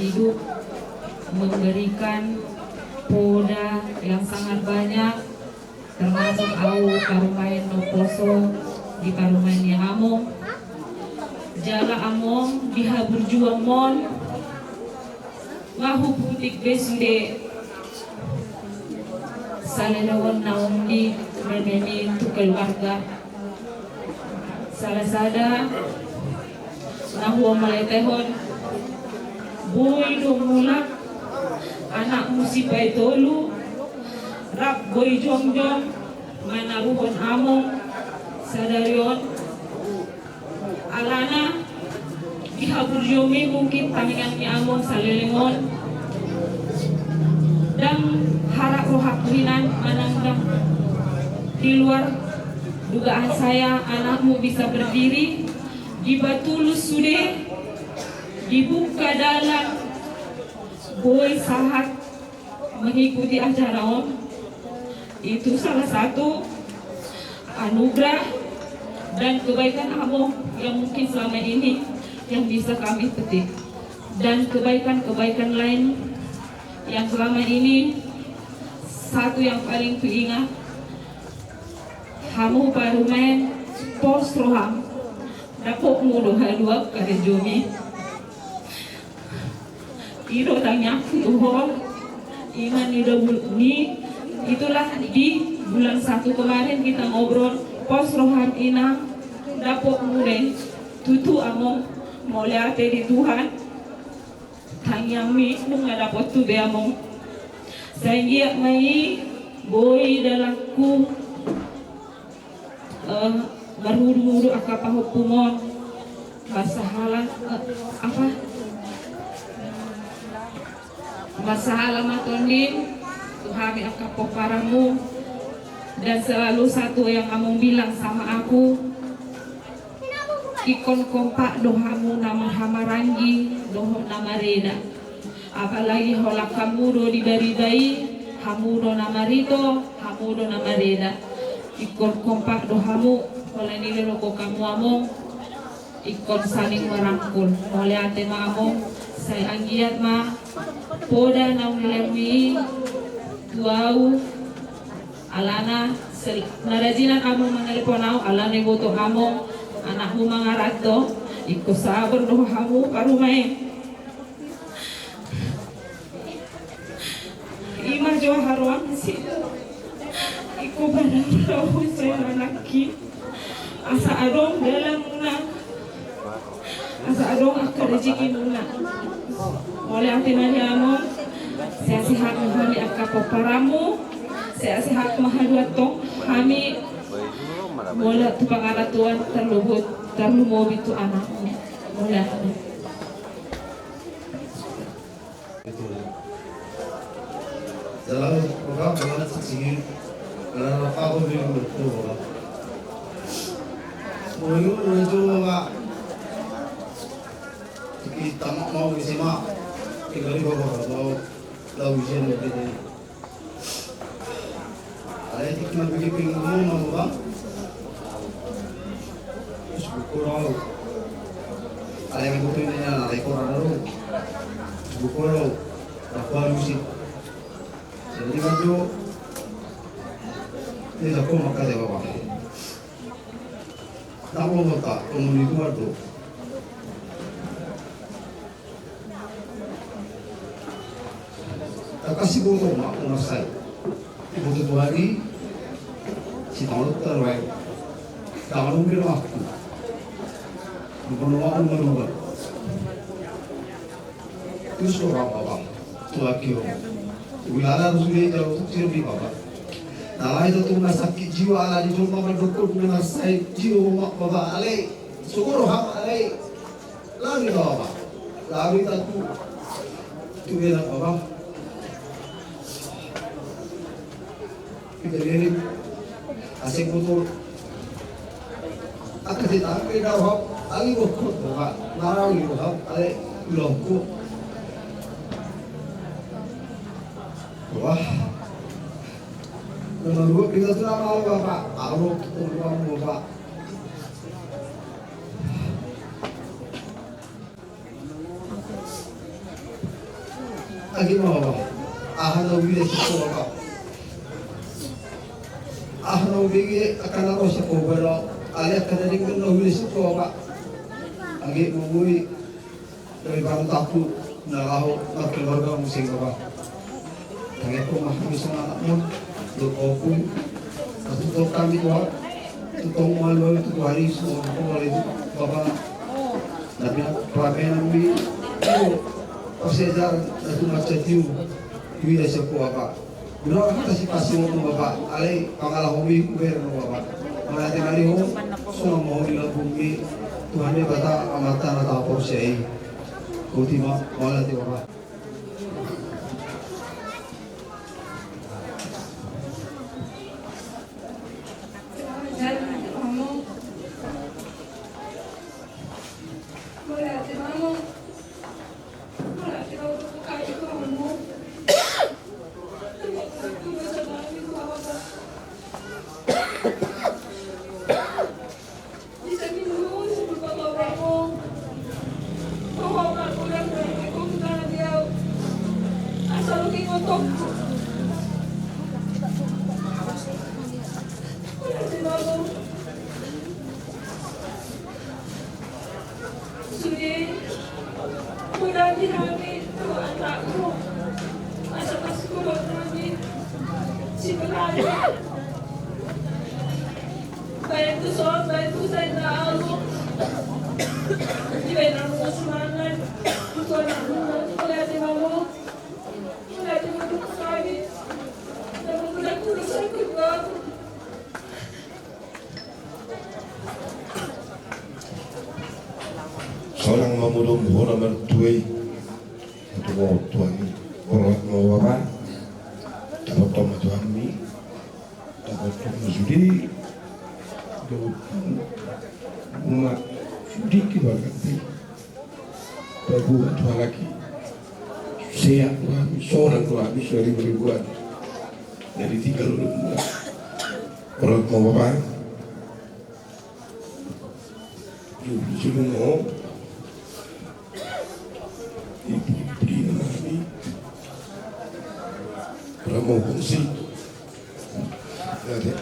hidup, memberikan poda yang sangat banyak, termasuk au karumayan no poso di karumayan ni among jala among diha berjuang mon ngahu putik besude salalawan naong di memeni untuk keluarga salah sada nahuwa maletehon boy mulak anak musibay tolu rap boy jong manaruhon among sadarion alana dihabur yomi mungkin tangingan ni among salilingon dan harap rohak hinan manandang di luar dugaan saya anakmu bisa berdiri di Batulus sudah dibuka dalam boy sahat mengikuti acara om itu salah satu anugerah dan kebaikan among yang mungkin selama ini yang bisa kami petik dan kebaikan-kebaikan lain yang selama ini satu yang paling kuingat hamu parumen pos roham dapok mudo hadua kare jomi iro tanya tuhol iman ni itulah di bulan 1 kemarin kita ngobrol pos roham ina dapok mude tutu among mau lihat di Tuhan tanya mi nung dapat tu be among saya mai boy dalangku berhuru-huru akapa hukumon masalah apa masalah matondin Tuhami akapo paramu dan selalu satu yang kamu bilang sama aku ikon kompak dohamu nama hamarangi doho nama reda apalagi holak kamu do di dari bayi hamu do nama rito hamu do nama reda ikon kompak dohamu oleh nilai rokok kamu among ikon saling merangkul oleh ate ma among saya anggiat ma poda naung lermi tuau alana narajinan kamu menelpon au alana boto kamu anakmu mangarato ikut sabar doh kamu karumai ima jo haruan sih ikut badan roh saya anaki asa adong dalam muna asa adong akar rezeki muna oleh hati nanya saya sihat mahali akapo paramu saya sihat mahal tong kami boleh tu pengaratuan terlalu itu anakmu boleh dalam program dengan sisi karena apa pun yang betul Mencoba kita mau bersama kita ini bawa lalu ujian begini. Ada yang kita pergi pinggul mau bang, bukurau. Ada yang butuhnya ada koran dulu, bukurau, apa musik. Jadi maju, ini aku makan deh bapak. Tahu tak komunitas itu tak kasih bodoh mak unasai bodoh tu hari si tahu terway tak mungkin waktu bukan waktu merubah itu orang apa tu lagi wilayah rusuli jauh tu di bawah. Nah itu tuh sakit jiwa ala di rumah berdukun dengan saya jiwa mak bapak ale syukur ham ale lagi bapak lagi tu bilang bapak kita lihat asing betul akan kita kita hop lagi bukut bapak narang itu hop ale longku wah menurut kita sudah mau bapak, arus uang bapak. agi mo ahana wile ko ba ahana wile akana ro sa ko bero ale akana ring no wile ko ba agi mo muy dari bang tapu na laho na keluarga musing ba kaya ko mahami sa anak mo do ko atau kami ko tutong malo itu hari so ko wale baba nabi pabe nambi o sejar tu macetiu kuya sa ko apa guna ka si pasimo mo baba ale pangala hobi kuber mo baba malati mari ho so mo holi la bumi Tuhan ne bata amata na ta por sei ultima malati baba Bantu son, bantu saya tahu. Jadi namun semangat, bukan namun mulai di malu, mulai di malu sekali. Namun mulai kurus sakit banget. Seorang mamudong buhora mertuai atau mau tuani orang mau apa? Dapat tahu tuan mi, dapat tahu sudi. Uma sedikit berarti perbuatan dua lagi sehat kami seorang tua habis dari ribuan dari 3 bulan orang mau apa sudah mau ibu beri kami orang mau fungsi ada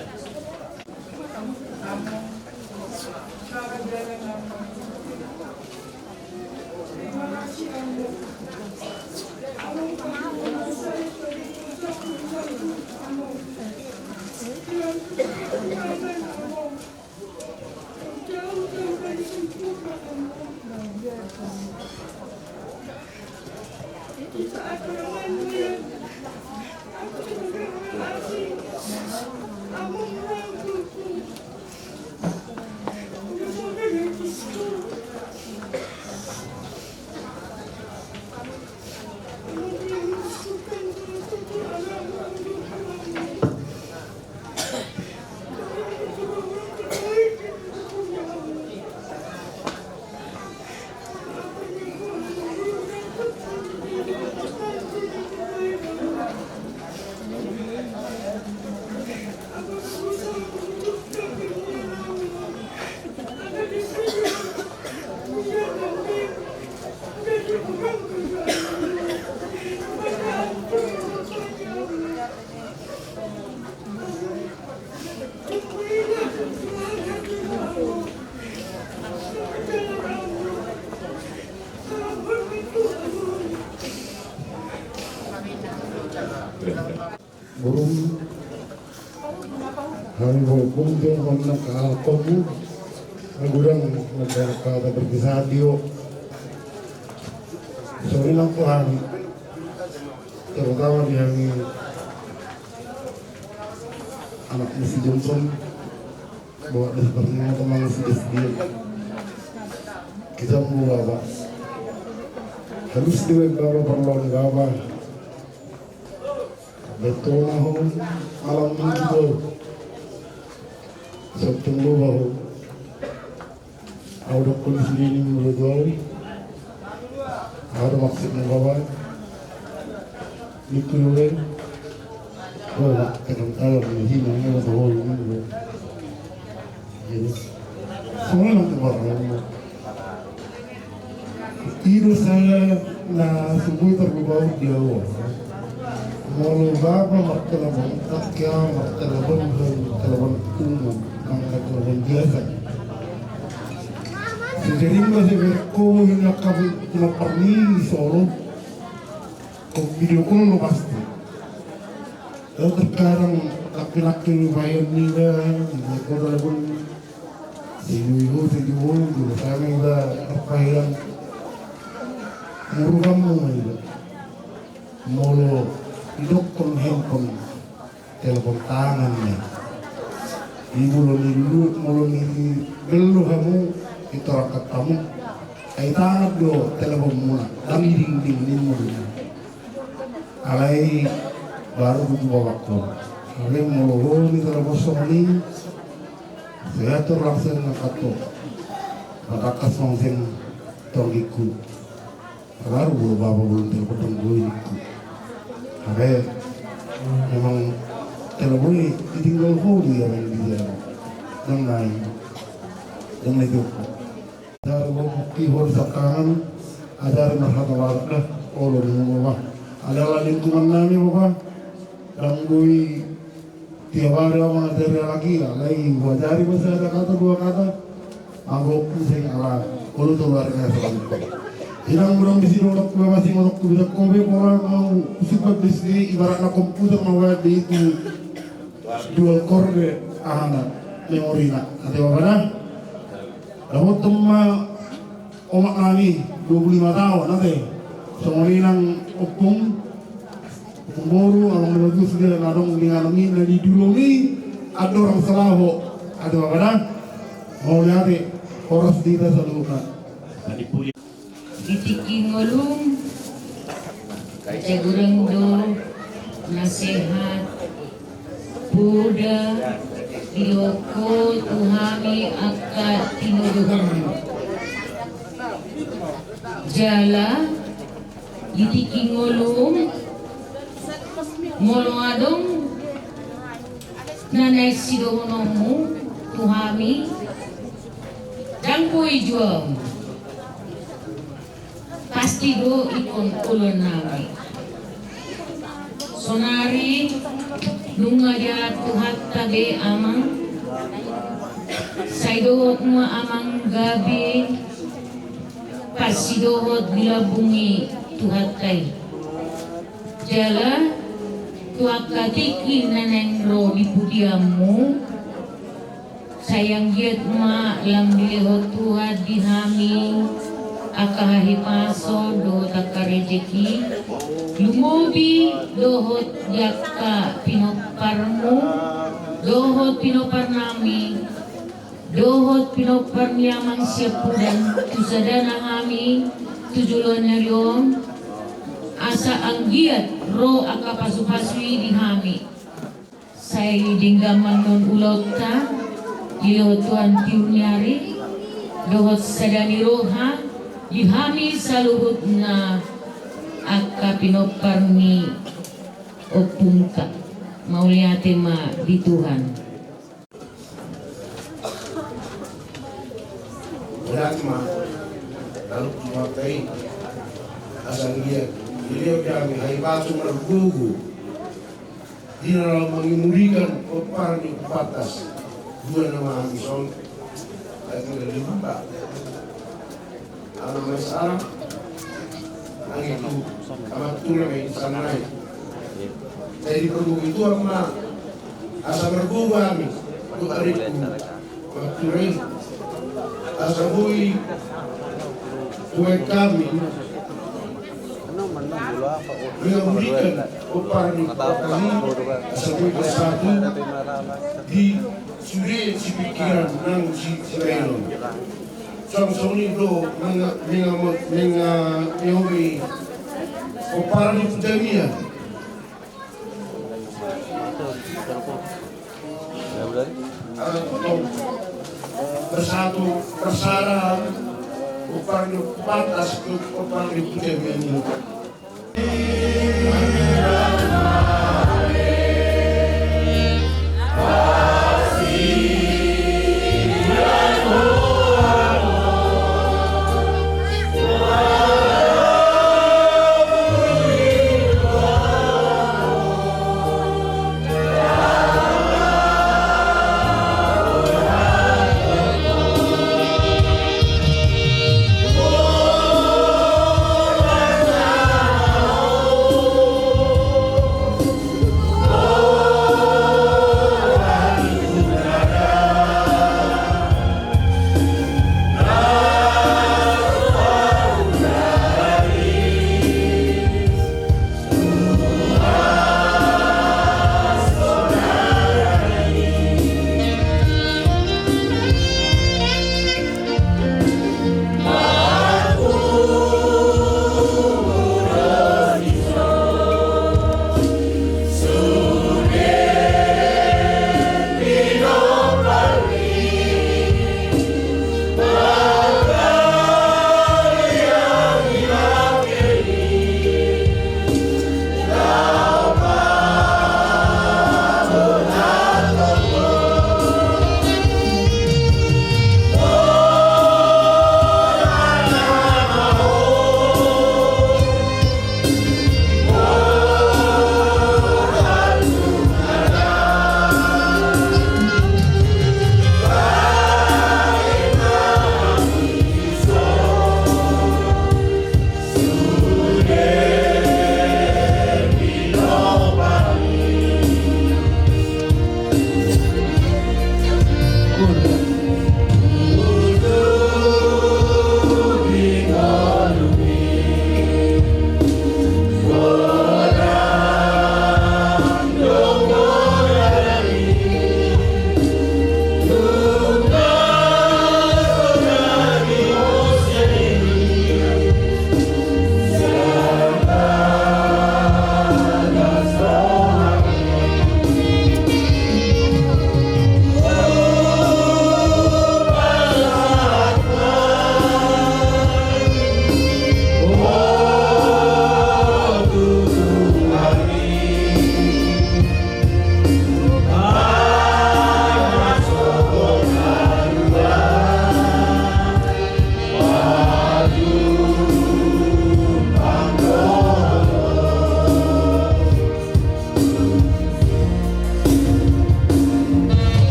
burung hanggo kumpul konak alkomu agurang negara kata berkisadio soalnya Tuhan terutama yang anak Misi Johnson bawa dari pertama teman si dia kita mau apa harus diwek bawa perlawan apa betul mahon malam minggu September baru ada kulis ini menurut ada maksudnya apa itu juga oh kadang-kadang ini namanya betul ini jadi semua nanti barang ini tidur saya na subuh terbau jauh. Mulu bapa mak telepon takya mak telepon umum angkat telepon biasa. Jadi masih berko nak perni Solo. Kok video call lo pasti. Terkadang laki-laki bayar ni dah, mereka telepon. Ibu dulu kami dah apa yang muru kamu itu. Mulu hidup kon handphone telepon tangannya ibu mulu ni belu kamu itu rakat kamu ay tangan do telepon mula dami ding mulu alay baru butuh waktu alay mulu ni telepon ni saya tu langsung nakato nakakas mangsen torgiku baru bulu bapa bulu telepon tunggu Oke, memang telepon ditinggal di yang dia, dan itu. Dari bukti horsakan, ada masyarakat warga, kalau di rumah, adalah lingkungan nami bapak, dan gue tiap hari orang dari lagi, lagi wajari masih ada kata dua kata, anggap saya kalah, kalau tu luar biasa. Inang belum di sini orang tua masih mau kuda kobe orang mau sifat bisnis ibaratnya komputer mau di itu dual core anak memori nak ada apa dah? Lalu temma omak nani 25 tahun nanti semua inang opung baru orang menuju sudah nadong dengan ini dari dulu ni ada orang selaho ada apa dah? Mau lihat horas tidak selalu Itiking ngolong kacagurang do nasihat Buddha iloko tuhami akat tinuduhan jala itiking ngolong ngolong adong nanay sidohonomu tuhami dan kuy juang pasti do ikon ulun nami sonari nunga jarat tuhat tabe amang saidohot mua amang gabi pasidohot dilabungi tuhat tay jala tuhat katiki naneng ro di pudiamu sayang yet ma lam dilihot tuhat dihami akahahi paso do takarejeki lumobi dohot yakka pinoparmu dohot pinopar nami dohot pinopar niyamang siapudan tusadana kami tujulan naryon asa anggiat ro akapasupaswi di hami say dinggaman non ulot ta ilot tuan tiunyari dohot sadani roha dihami saluhut na akka pinoparni opungka mauliate ma di Tuhan. Berat ma lalu memakai asal dia beliau kami hai batu mergugu di dalam mengemudikan peparni batas dua nama amison ayat lebih mbak anak masalah ang itu amat tulang ay sanay jadi perlu itu ama asa bergugu kami untuk ariku magtuloy asa buhay buhay kami mengemudikan peparni kami asa buhay bersatu di suri si pikiran ng si Rayon Samsung itu mengayomi peparni pudamian bersatu bersara peparni batas ke peparni pudamian ini.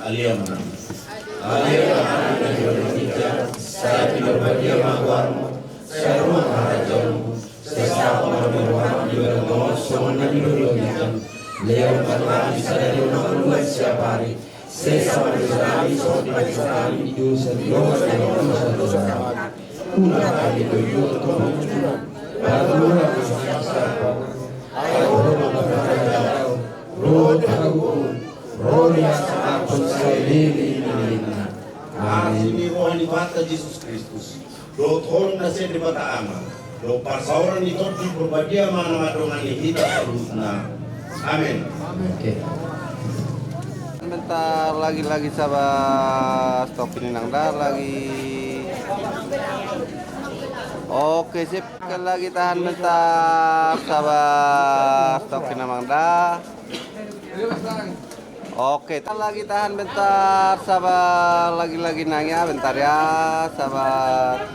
Alia menang. Alia menang dan bertiga. Saya tidak berdiam aguarmu. Saya rumah harajamu. Saya sapa berwarna di bergol. Semua dirugikan. Leon karena bisa dari rumah buat siapa hari. Saya sama sekali soal sekali dosa dosa dosa. Una kali itu Tuhan. Baru siapa? Ayo roh tahu roh yang akan sekali ini. Ini roh yang dibata Yesus Kristus. Roh Tuhan nasi di mata ama. Roh parsauran itu berbahagia mana dengan kita terusna. Amin. Oke. Bentar lagi sabar stop ini nangda lagi. Oke sip, lagi tahan bentar sabar stop ini nangda. Oke, lagi tahan bentar sabar lagi nangya bentar ya sabar.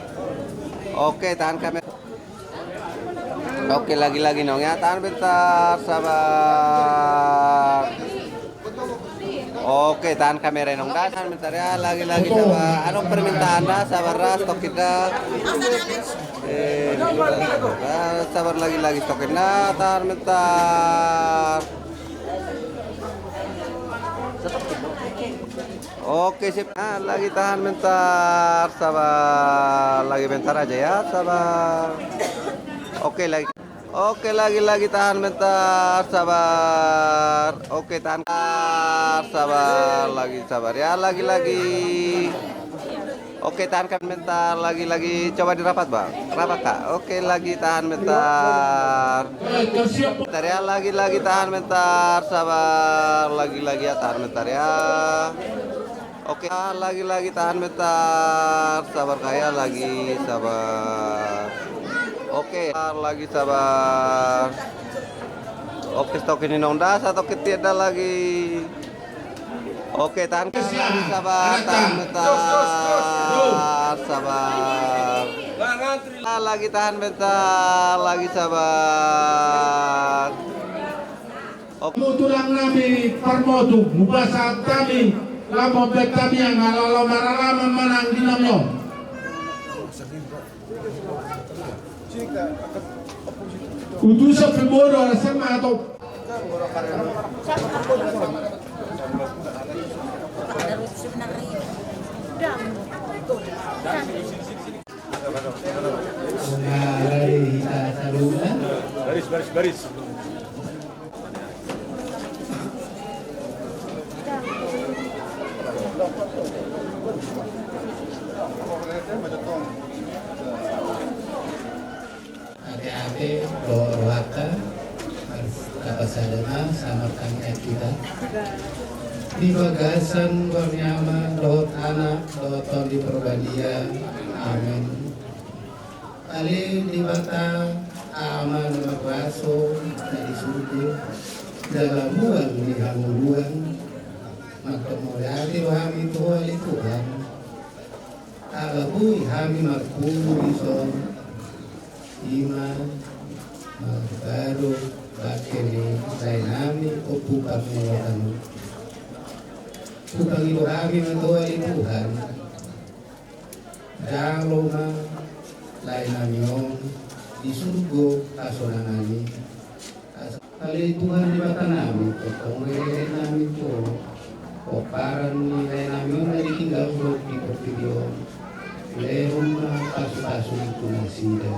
Oke tahan kamera. Oke lagi nongnya tahan bentar sabar. Oke tahan kamera nong dah tahan bentar ya lagi sabar. Anu permintaan dah sabar stok kita. Sabar lagi stok kita tahan bentar. Oke sip, lagi tahan bentar sabar lagi bentar aja ya sabar. Oke lagi tahan bentar sabar. Oke tahan sabar lagi sabar ya lagi. Oke tahan bentar lagi coba dirapat bang, rapat kak. Oke lagi tahan bentar. Bentar ya lagi tahan bentar sabar lagi ya tahan bentar ya. Oke lagi tahan bentar sabar kayak lagi sabar. Oke, lagi sabar. Oke, stok ini nonda atau ketiada lagi. Oke, tahan lagi sabar, tahan bentar, sabar. Lagi tahan bentar, lagi sabar. Oke. Tulang nabi parmotu mubasa kami lamo betami yang alalo maralama manang dinamyo. Utusan pembodo anasema atau baris. Hati-hati doa-doakan apa sadana sama kami kita di bagasan bernyaman dot anak doton di perbadia amin kali di bata aman berbaso dari suku dalam buang di hamuluan maka mulyati wahami Tuhan alabui hami markulu ison iman baru bakini lainami opu kami wakanu upang ilo kami matuali Tuhan jalo na lainami on di surgo kasonanami kali Tuhan di mata namin kung nilai namin po o parang nilai namin na ditinggal ko di portfolio lehong na kaso-kaso ito na sida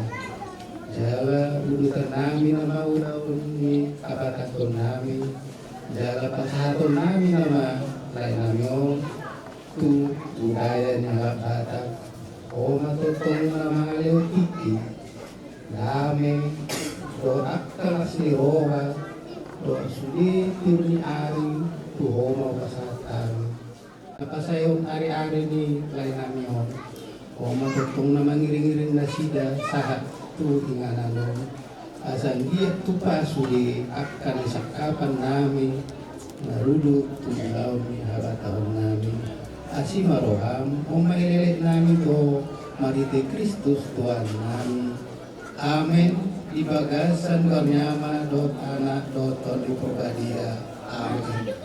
Jawa udutan namin na maulaw ni kapataton namin Jala pasaton namin nama lain namin tu budaya niya batak o matutong na mga leotiki dami do aktalas ni Roma do sulitir ni Ari tu homo pasatan napasayon ari-ari ni lain namin o matutong na mangiring-iring na sida sahat tu ingananon asan dia tu pasuli akan sakapan namin naruduk tu ilaw ni habatahon namin asimaroham o mailelit namin to marite Kristus Tuhan namin amin di bagasan kanyama dot anak doton di perbadia amin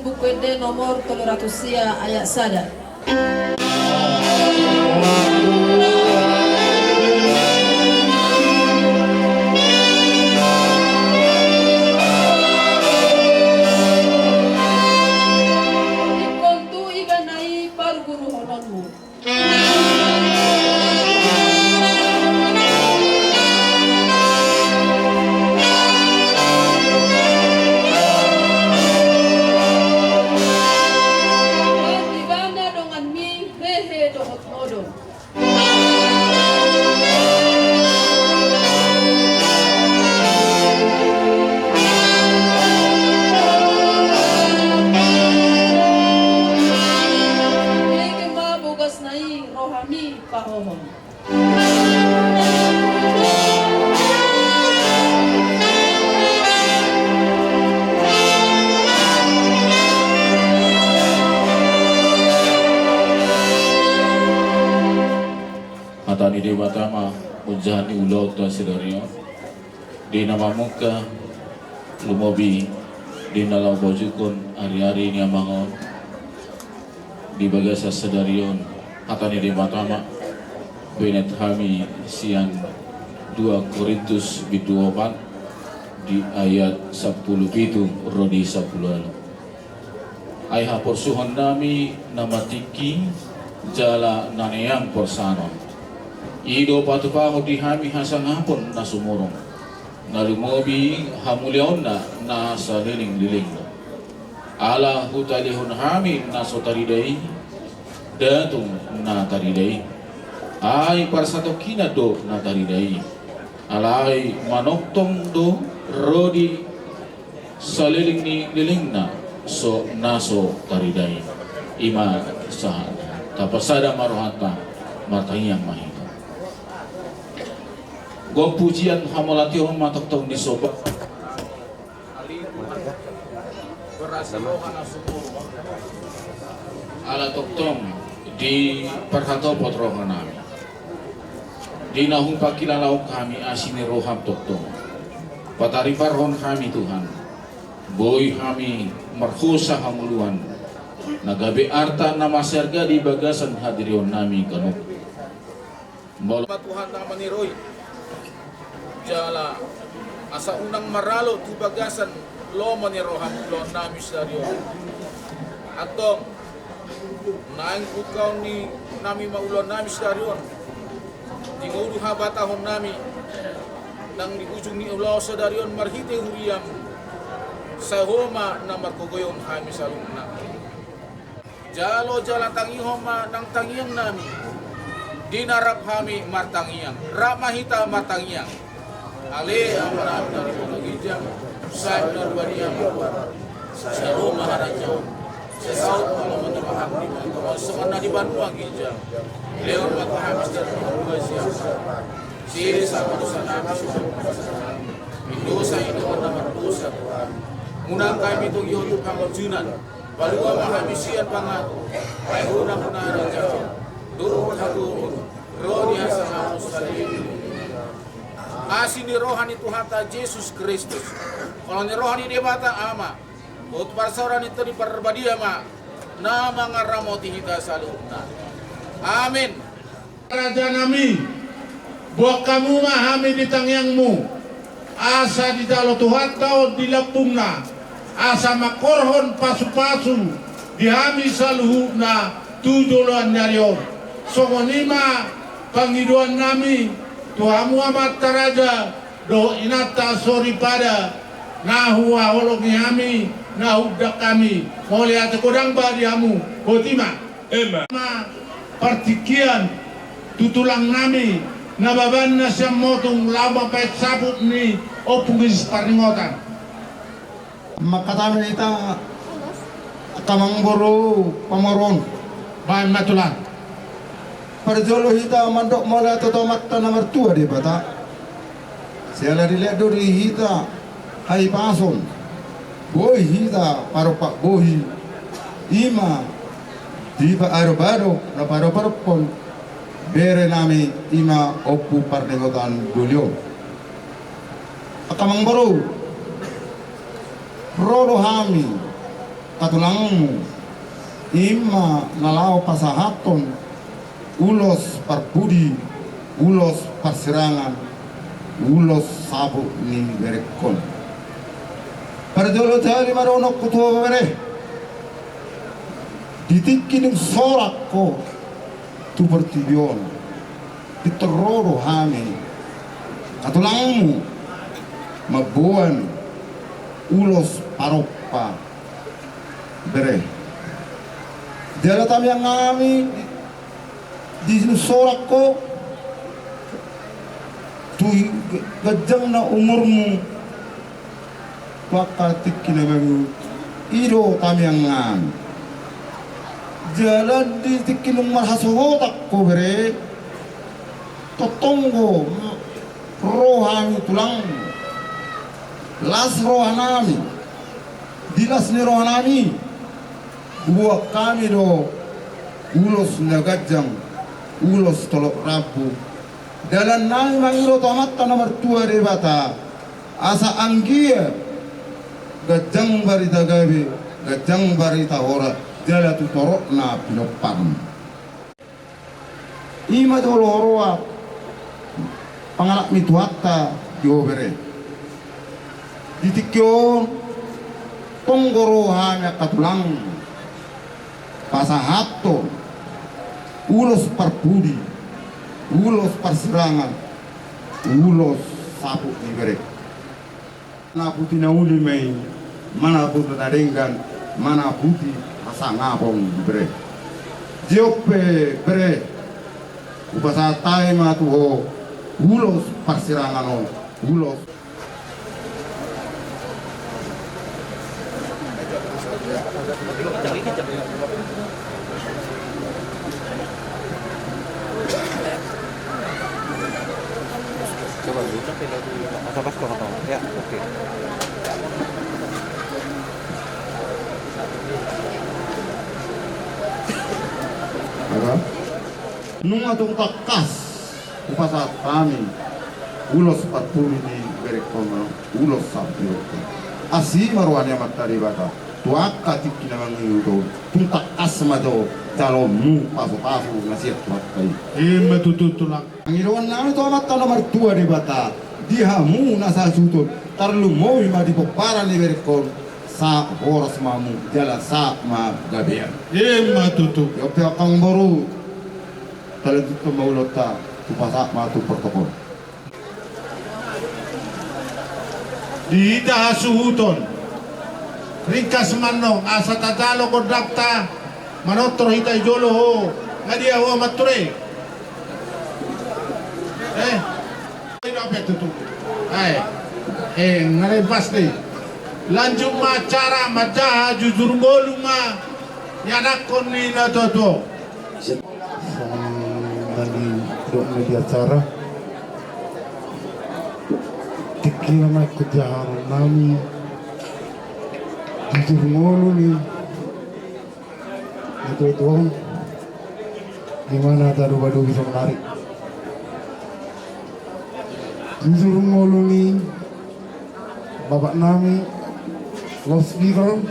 Bacaan buku D nomor 300 ayat sada. Ikontu ibanai parguru hononmu. Ibana dengan mi hehe dohot modo. Ege ma bogas nai rohami pahohon. Matani Dewa Tama Ujani Ulau Tua Sidario di nama muka lumobi di nalau bojukun hari-hari ni amangon di bagasa sedarion Matani Dewa Tama benet kami siang 2 Korintus 24 di ayat 10 itu rodi 10 ay hapor suhon nami namatiki jala naneyang porsanon ido patupaho di hami hasangapon na sumurong nalumobi hamulyaon na sa liling-liling ala hutalihon hami na sotariday datong na tariday ay parsatokina do na tariday alay manoktong do rodi sa liling na so naso tariday ima sa tapasada marohanta matayang mahina Gong pujian hamolati orang matok tong di sobat. Ala toktong di perkantor potrohan nami. Di nahung pakilalau kami asini roham toktong. Patari parhon kami Tuhan. Boy kami merhusa hamuluan. Nagabe arta nama serga di bagasan hadirion nami kanuk. Tuhan nama niroi. Jala asa unang maralo tu bagasan lo maniroham lo namis dario atong naing ukau ni nami maulo namis dario di nguru habatahon nami nang di ujung ni ulo sadarion marhite huriam sahoma na markogoyon kami salungna jalo jala tangihoma nang tangiyang nami dinarap kami martangiyang ramahita martangiyang Ale amara dari pengijam saya berbadi amat saya rumah haraja saya saut kalau menerahkan di mana semana di Bandung gijam lewat mata habis dari rumah siapa siri sama dosa habis dosa itu bernama dosa munang kami itu youtube panggojunan balua mahabisian pangat baik unang haraja dulu aku roh dia sama sekali asini rohani Tuhan ta Yesus Kristus. Kalau ni rohani debata ama, ut parsoran itu di perbadi ama, nama ngaramoti kita saluna. Amin. Raja nami, buat kamu mah hami di tangyangmu, asa di dalo Tuhan tau di lapungna, asa makorhon pasu-pasu di hami saluhuna tujuan nyarion. Songonima panghiduan nami. Tuhamu amat taraja do inata sori pada nahua hologi kami nahudak kami mulia tekodang badiamu kotima ma partikian tutulang nami nababan na siyang motong laba pait sabut ni opungis paringotan makatami ita kamangboro pamaron bahan matulan Parjolo hita mandok mola toto matta nomor 2 di bata. Siala dilihat dari hita hai pason. Boy hita paropak bohi. Ima di aro-baro na paro-paropon bere nami ima opu pardengotan gulyo. Akamang baro Roro hami katulangmu ima nalao pasahaton ulos parpudi ulos parserangan ulos sabu ni berekon pardolo tari maronok kutua bere ditikin sorak ko tu pertibion ditororo hami katulangmu mabuan ulos paropa bere Dala tam yang ngami di sorak ko tu gajang na umurmu wakatik kinagamu iro tam yang ngami jalan di tikinung marhasohotak ko bere totonggo rohani tulang las rohanami dilas ni rohanami buat kami do ulos nagajang ulos tolok rabu dalam nang mangiro tomat nomor 2 rebata asa anggia gajang barita gabe gajang barita hora jala tu torok na pinopan ima dolo horoa pangalak mituata diobere ditikyo ponggoro hanya katulang pasahato ulos parpudi ulos parserangan ulos sapu ibere na puti na uli mai mana puti na denggan mana puti asa ngabong ibere diope bere upasa tai matu ho ulos parserangan o ulos Coba dulu tapi lagi pas kok atau ya oke. Apa? Nung atong takas upasa kami ulos 40 di berekono ulos sabio asi marwani matari bata tuaka tikina mangiudo tuntak asmado calonmu pasu-pasu nasihat tuakai Matututulak. Angirawan nami to amatta nomor 2 di bata dihamu nasa sutut tarlu mau ma di popara ni berkon sa horas mamu jala sa ma gabian Matutu. yo pe akang baru tala dito maulota tu pasak ma tu protokol Di suhuton. Ringkas manong asa tatalo ko dakta manotro hita jolo ho ngadia ho mature. Ino apa tutu? Ngare pasti. Lanjut macara maca jujur ngoluma yanakon ni na toto. dari dok media acara tikilama kejaharan nami jujur ngolu nih itu gimana taruh badu bisa menarik jujur ngolu nih bapak nami loudspeaker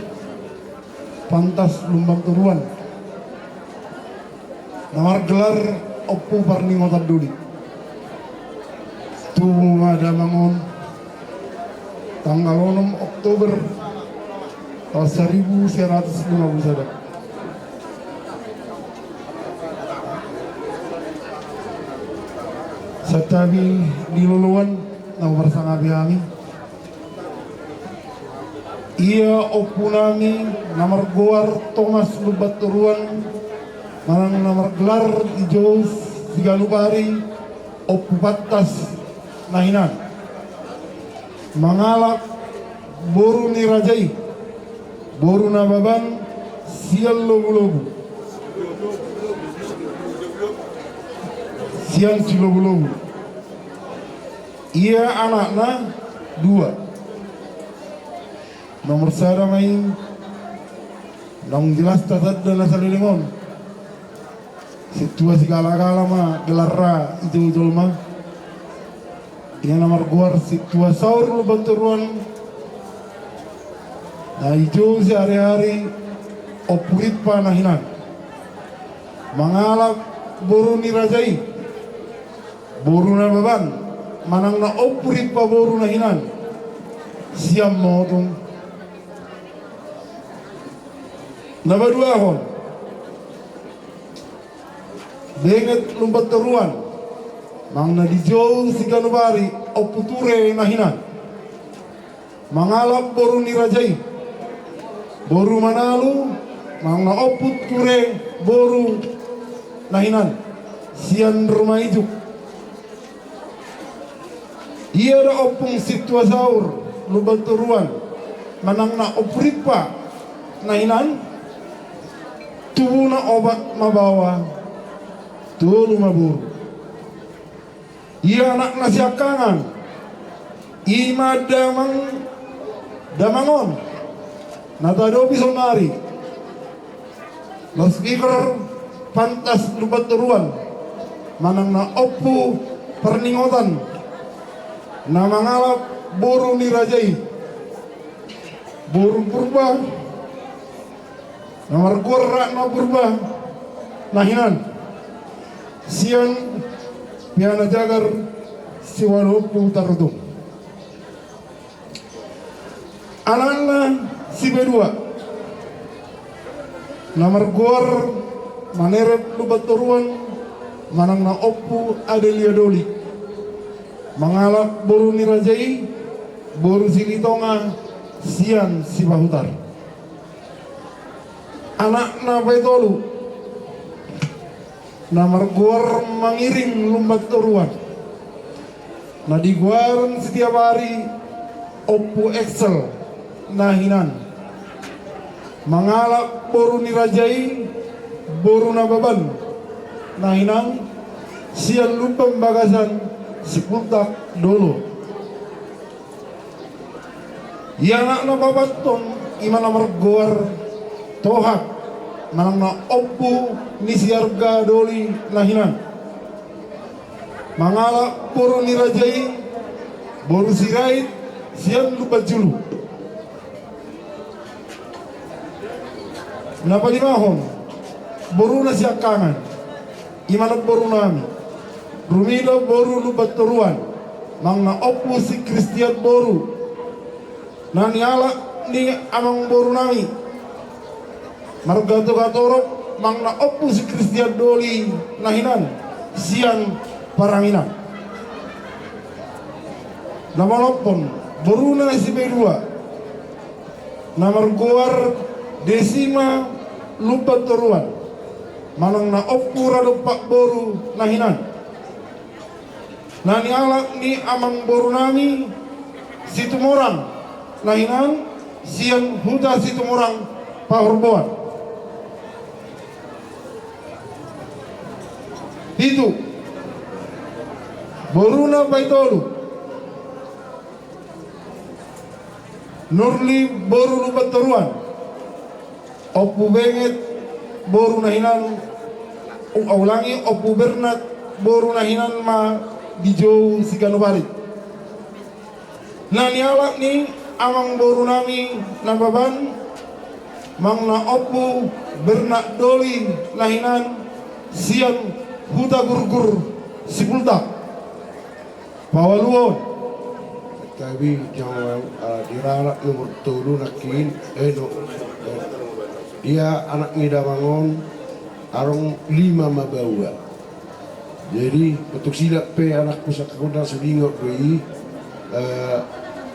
pantas lumbang turuan nomor gelar Oppo Parni Ngotat Duli Tumada Mangun tanggal 6 Oktober tahun 1951 Satabi di luluan nomor sangat kami ia opunami nomor goar Thomas Lubat Turuan marang nomor gelar hijau Sigalupari Opupatas Nahinan mangalak boru ni rajai boru nababan sial lobu-lobu sial si lobu-lobu ia anaknya 2 nomor sada main nong jelas tatad dan asalilingon situasi kala-kala mah gelarra itu mah yang nomor guar situasi saur lu bantuan Na hijau sehari-hari opurit panahinan. Mangalap boru nirajai. Boru na baban. Manang na opurit pa boru nahinan. Siam motung. Nabaduahon. Benget lumpat teruan. Mang na dijauh si ganubari oputure nahinan. Mangalap boru nirajai. Boru manalu. Mang na oputure boru nahinan. Sian rumah ijuk. Ia ada opung situasaur lumpat teruan. Manang na opuripa nahinan. Tubuh na obat mabawa. Tulu mabur. Ia anak nasiakangan. Ima damangon. Natado bisonari. Loudspeaker pantas lupat teruan. Manang na opu perningotan. Na mangalap boru nirajai. Boru purba. Namar gorra na purba. Nahinan. Sian piana jagar siwano putarudung. Anana si bedua. Namar gor maneret lubat toruan manang na oppu adelia doli. Mangalap boru nirajai boru silitonga sian si bahutar. Anak na baitolu. Namar guar mangiring lumbat toruan. Na diguaran setiap hari oppu excel nahinan. Mangalap boru nirajai boru nababan nahinan. Sian lumpam bagasan sipultak dolo. Ia anak nababatong ima namar guar tohak. Manang na oppu nisiarga doli nahinan. Mangalap boru nirajai boru sirait sian lupa julu. Napalimahon boru na siakangan. Imanap boru nami. Rumida boru lupa teruan. Mang na oppu si Kristian boru. Naniala ni amang boru nami. Margato gatorok mang na oppu si Kristian doli nahinan sian paranginan. Namalopon boruna si bedua. Namar goar desima lupa toruan. Manang na oppu rado pak boru nahinan. Nani alak ni amang boru nami situmorang nahinan sian huda situmorang pahorboan. Itu boruna baitolu Nurli boru lupat teruan oppu benget boru nahinan ulangi oppu bernat boru nahinan ma dijauh si ganubari. Nani alak ni amang boru nami nababan mang na oppu bernat doli nahinan sian huta gurgur sipultak pawaluon. Kami jangan dirarak nomor tolu nakin no. Dia anak ngida bangun arong 5 mabawa. Jadi petuk silap pe anak pusat kudang sedingok doi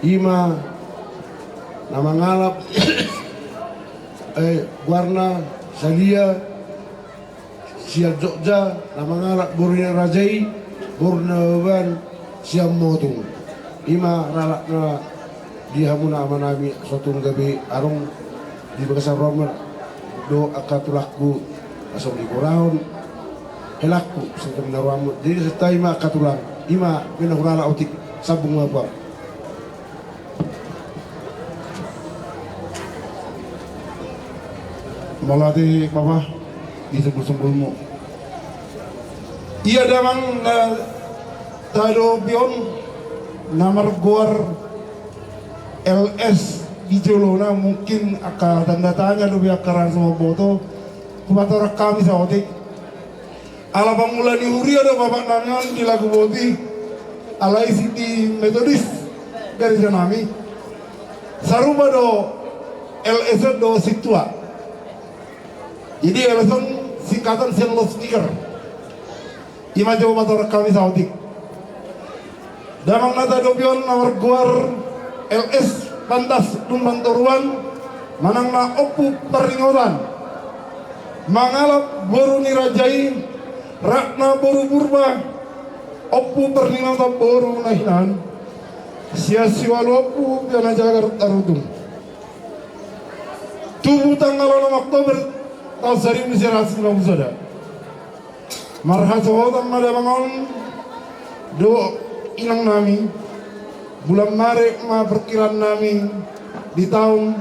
ima nama ngalap warna salia siap Jogja nama ngalak bornya rajai borna ban siap motung ima ralakna dihamuna amanami sotung gabe arung di bekasar romer do akatulakku asam di koraon helakku setem naruamu jadi setai ima akatulang ima minahurala otik sabung apa Malati papa di sembul-sembulmu. Ia damang na tado bion namar goar LS di Jolona mungkin akan tanda tanya lebih akaran semua boto kumatora kami saotik ala pangula di Huri ada bapak nangan di lagu boti ala isi di metodis dari janami saruba do LS do situa jadi LS singkatan Senlo Speaker ima jauh matora kami saotik damang nata dobion nomor guar LS pantas Lumbang Toruan manang na opu peringotan mangalap boru nirajai rakna boru purba opu peringotan boru nahinan sia-siwalu opu piana jagar tarutung tubuh tanggal 6 Oktober tahun 1950 marhasohotan madabangon do inang nami bulan Maret ma perkiraan nami di tahun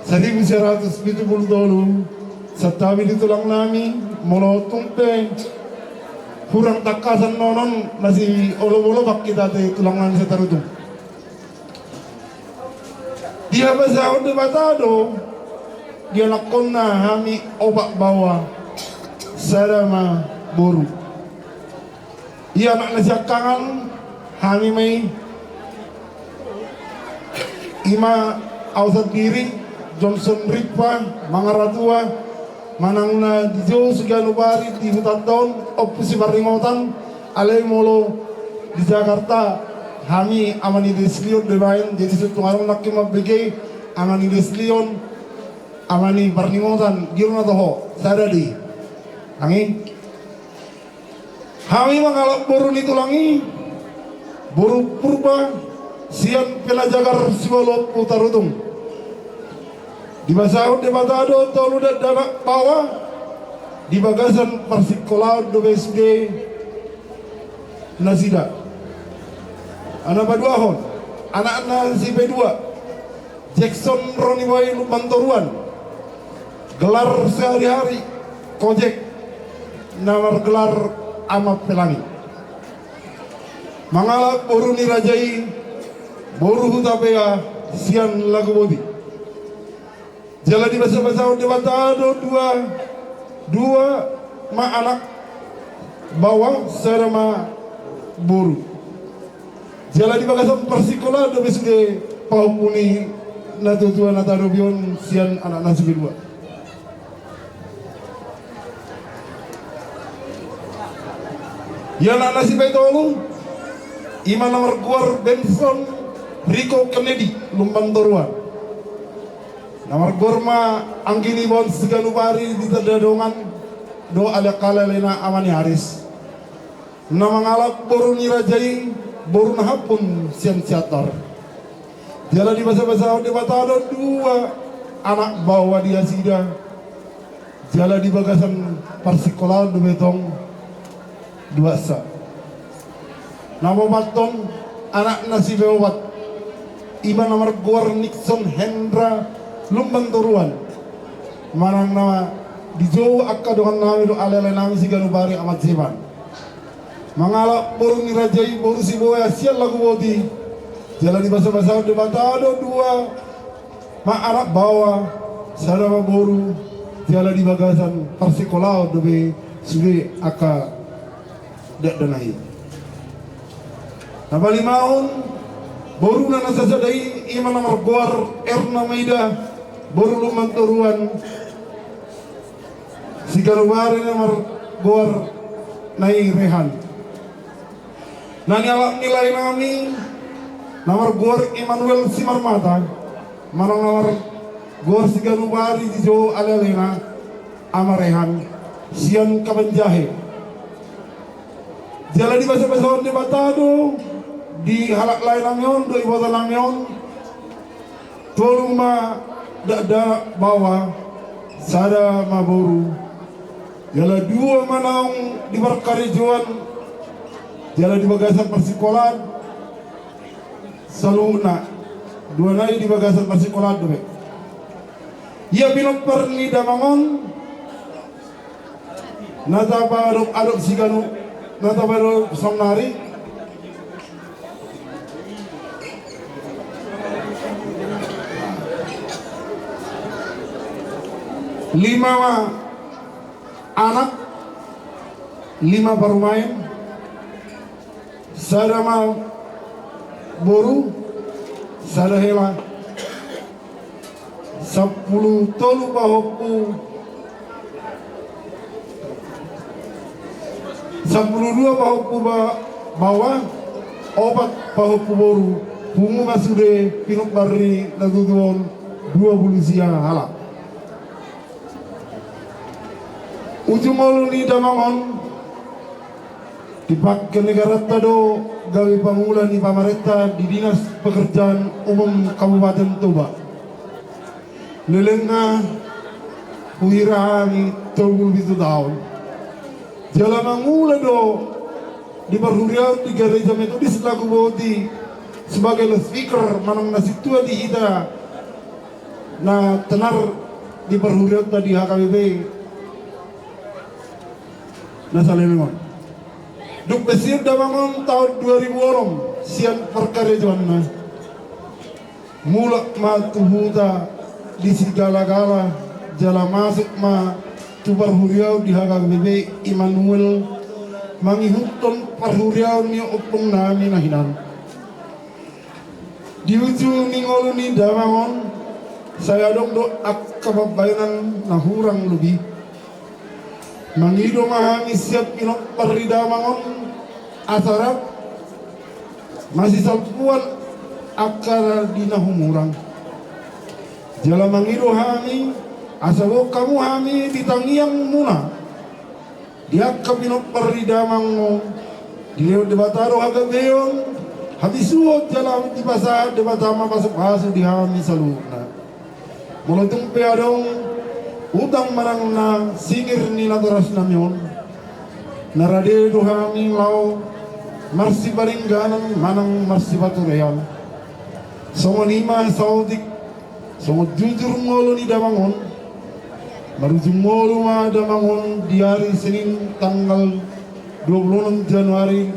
1972 setawi di tulang nami molo tumpe kurang takasan nonon masih olo-olo bak kita te tulangan setarutung dia bahasa de batado dia lakonna hami obak bawa sarama boru ia nak nasyakangan hami mai ima ausat diri Johnson Ripa Mangaratua manangna dijo segala bari di hutan tahun opsi baringotan alai molo di Jakarta kami amani deslion debain jadi setungarong nakki mabege amani deslion amani baringotan giruna toho sadadi angin kami mengalap boru nitulangi boru purba sian pelajagar siwalo putarutung di basahut di batado tolu dan danak pawa di bagasan persikolah do BSD Nasida anak baduahon anak si B2 Jackson Roniwai Lumbang Toruan gelar sehari-hari kojek nama gelar amat pelangi mangalap boru nirajai boru hutapea sian lagu bodi jala di basa-basa de batado dua ma anak bawa sarama boru jala di bagasan persikola do besge paupuni na tutua na tarobion sian anak nasubi dua ya anak nasi betolu ima nomor guar Benson Rico Kennedy Lumbang Toruan nomor gorma anggini bon seganubari di terdadongan do ada kala lena amani haris nama ngalak boru nirajai boru nahapun sian siator jala di basa-basa di batado dua anak bawa dia sida jala di bagasan persikolah do betong dua sa nama baton anak nasi bewat iba nomor guar Nixon Hendra Lumbang Toruan manang nama di Jawa akka dengan nami do alele nami si ganubari amat siman mangalap boru nirajai boru si boya sial lagu boti jala di basa-basa de batado dua ma anak bawa sarama boru jala di bagasan persikolah dobe sudah akka dak danai nabali maun boru na nasasadai ima nomor guar Erna Maida boru Lumbang Toruan si galubari nomor guar Nai Rehan nani alak nilai nami nomor guar Emmanuel Simarmata manang nomor guar si galubari di Jawa Alalena Amarehan sian Kabanjahe jala di basa-basa di batado di halak lain namion do ibu namion toluma dada bawa sada maboru jala dua manang di berkarijuan jala di bagasan persikolan saluna dua nai di bagasan persikolan dobe ia bilang perni damangon nata adop siganu nata baru somnari 5 anak, 5 bermain, sadama boru, sadahela, 10 tolu bahoku, 12 bahoku bawah, 4 bahoku boru, bungu masude pinuk bari naduduon 20 siang halak. Ujung malu ni damangon dipakai negara tado gawe pangula ni pamarenta di Dinas Pekerjaan Umum Kabupaten Toba. Lelenga huirami 37 tahun. Jala mangula do di Barhuriau di Gereja Metodis Lagu Boti sebagai speaker manang nasi tua di kita na tenar di Barhuriau tadi HKBP nasa lelengon. Duk besir damangon tahun 2000 orang sian perkara jalanna. Mula ma tuhuta di segala-gala jala masuk ma tu Barhuriau di HKBP Immanuel mangihutton Barhuriau ni opong nami nahinan. Di ujung ningolu ni damangon saya dong do akababayanan nahurang lebih. Mangido mahami siap inok parida mangon asarap masih salpuan akar dina humurang. Jala mangido hami asabo kamu hami ditangiang muna. Dia kapinok parida mangon dia debataro haga beon habis suot jala di pasar debatama pasuk-pasuk di hami saluna. Muluntung peadong utang marang na singir nila doras namyon narade duhami lau marsi baringganan manang marsi batureyan songo nima saudik songo jujur ngolo ni damangon marujung ngolo ma damangon di hari Senin tanggal 26 Januari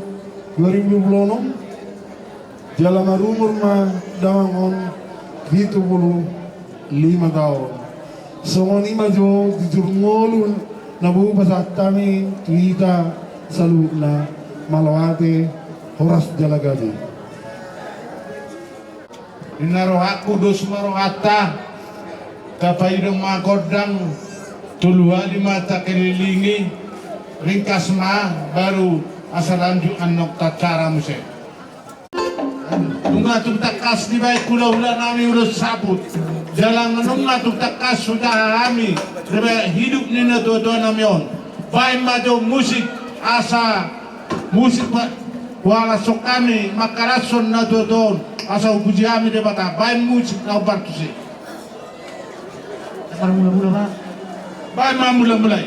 2026 jalama rumur ma damangon 75 tahun. Songo ni majo jujur ngolun nabu pasatami tuita saluna malawate horas jalagadi. Inarohaku dos marohata kapaidong magodang tuluha di mata kelilingi ringkas ma baru asalanju anok tacara muse. Nunga takas di baik kula-kula nami udah sabut. Jalan nunga takas sudah kami hidup ni na tuan namion. Baik maju musik asa musik wala sok kami makarason na tuan asa upuji kami debata baik musik na ubartusi. Mula-mula pak. Baik mula-mulai.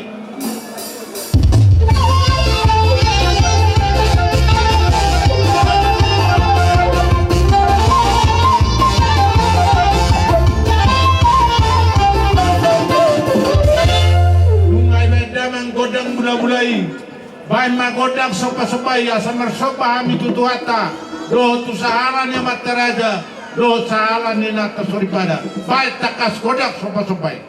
Godang bula-bulai baik magodang sopa-sopai asa marsopa kami tutuata do tu saharan yang materaja do saharan yang nata soripada baik takas godang sopa-sopai.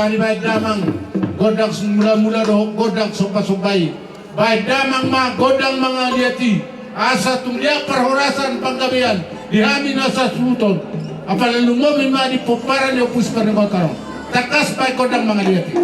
Hari baik damang godang mula-mula do godang sopa-sopai baik damang ma godang mangaliati asa tulia perhorasan panggabean dihami nasa suton apalagi lumomi ma di poparan yo pus parnegotaro takas baik godang mangaliati.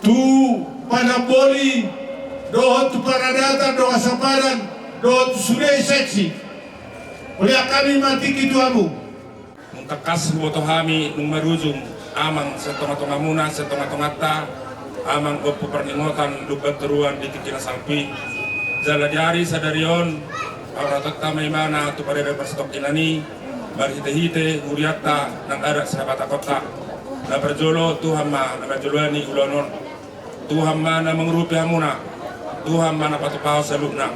tu panaboli dohot tu paradata do asaparan dohot sudai seksi oleh kami mati kitu amu mengkakas boto kami nung marujung amang setengah-tengah muna setengah-tengah ta amang gopo perningotan lubat teruan di kikina salpi jala diari sadarion orang tetap mana tu pada perstok kinani barhite-hite huriata nang ada sahabat kota na berjolo Tuhan ma na berjolani ulonon Tuhan ma na mengrupi hamuna Tuhan ma na patupao salubna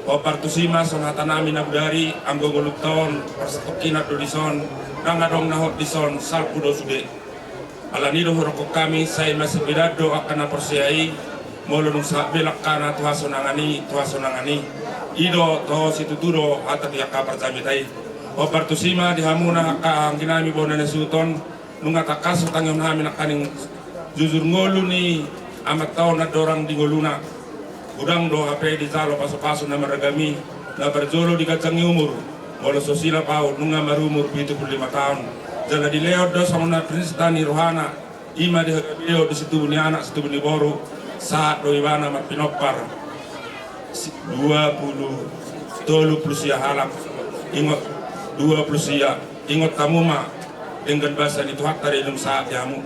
o partusima son hatanami na budari anggo golupton perstok do dison nang adong nahot dison salpudo sude alanido horoko kami say masibidado akan porsiai molonung sa belak kana tuha sonangani ido to situturo atak yaka perjamitai o partusima di hamuna ka angginami bonane suton nunga takas utangyon kami nakaning jujur ngolu ni amat tao na dorang di ngoluna udang do HP di talo paso-paso na maragami na berjolo di kacang umur molo sosila pau nunga marumur 75 tahun jala di leod do sama na Pristani Rohana ima di hagabio di situ ni anak situ ni boru saat do ibana mat pinopar 20 plus ya halak ingot 20 ya ingot kamu mah dengan bahasa itu hak dari dalam saat yamu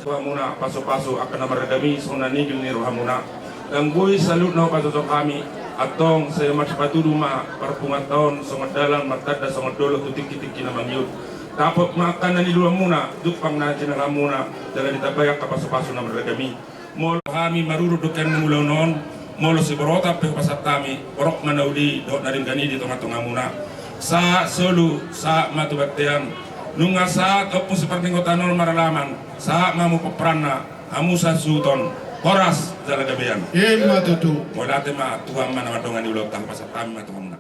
Rohamuna paso-paso akan namaragami sonani ni Rohamuna dan gue salut no paso kami atong saya mas patu rumah perpungan tahun sangat dalam matada sangat dolo tutik-tiki nama miut dapat makan di Rohamuna dupang na jina Rohamuna jalan ditabayak ke paso-paso namaragami mol kami maruru doken mulunon molo si borota pe pasat kami borok manaudi dok naringgani di tengah-tengah muna sa solu sa matubaktian nunga saat opung seperti kota nol maralaman saat mamu peperana amusa suton horas jala gabean Matutu wala tema Tuhan mana madongan di ulo tang pasat kami matuhamna